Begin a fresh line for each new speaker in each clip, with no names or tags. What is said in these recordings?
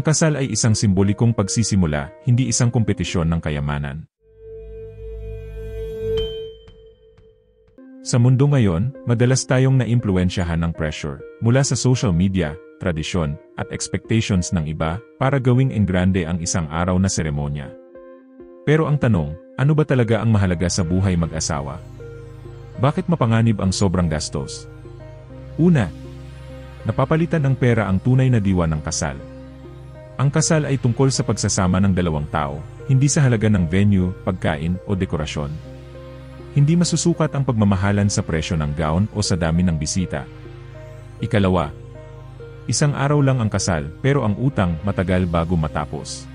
Ang kasal ay isang simbolikong pagsisimula, hindi isang kompetisyon ng kayamanan. Sa mundo ngayon, madalas tayong naimpluwensyahan ng pressure mula sa social media, tradisyon, at expectations ng iba para gawing engrande ang isang araw na seremonya. Pero ang tanong, ano ba talaga ang mahalaga sa buhay mag-asawa? Bakit mapanganib ang sobrang gastos? Una, napapalitan ng pera ang tunay na diwa ng kasal. Ang kasal ay tungkol sa pagsasama ng dalawang tao, hindi sa halaga ng venue, pagkain, o dekorasyon. Hindi masusukat ang pagmamahalan sa presyo ng gown o sa dami ng bisita. Ikalawa, isang araw lang ang kasal pero ang utang matagal bago matapos.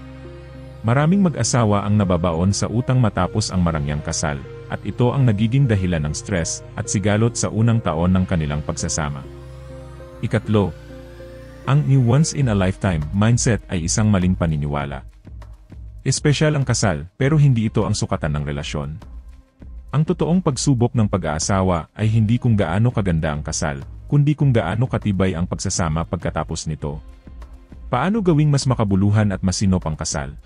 Maraming mag-asawa ang nababaon sa utang matapos ang marangyang kasal, at ito ang nagiging dahilan ng stress at sigalot sa unang taon ng kanilang pagsasama. Ikatlo, ang new once-in-a-lifetime mindset ay isang maling paniniwala. Espesyal ang kasal pero hindi ito ang sukatan ng relasyon. Ang totoong pagsubok ng pag-aasawa ay hindi kung gaano kaganda ang kasal, kundi kung gaano katibay ang pagsasama pagkatapos nito. Paano gawing mas makabuluhan at masinop ang kasal?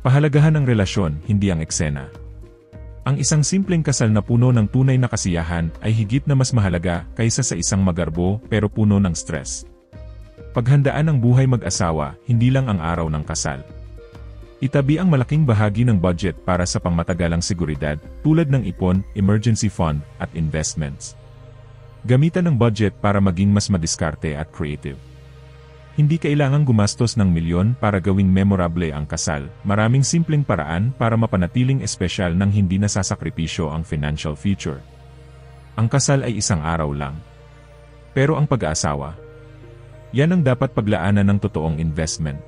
Pahalagahan ang relasyon, hindi ang eksena. Ang isang simpleng kasal na puno ng tunay na kasiyahan ay higit na mas mahalaga kaysa sa isang magarbo pero puno ng stress. Paghandaan ang buhay mag-asawa, hindi lang ang araw ng kasal. Itabi ang malaking bahagi ng budget para sa pangmatagalang seguridad, tulad ng ipon, emergency fund, at investments. Gamitan ang budget para maging mas madiskarte at creative. Hindi kailangang gumastos ng milyon para gawing memorable ang kasal, maraming simpleng paraan para mapanatiling espesyal nang hindi nasasakripisyo ang financial future. Ang kasal ay isang araw lang. Pero ang pag-aasawa, yan ang dapat paglaanan ng totoong investment.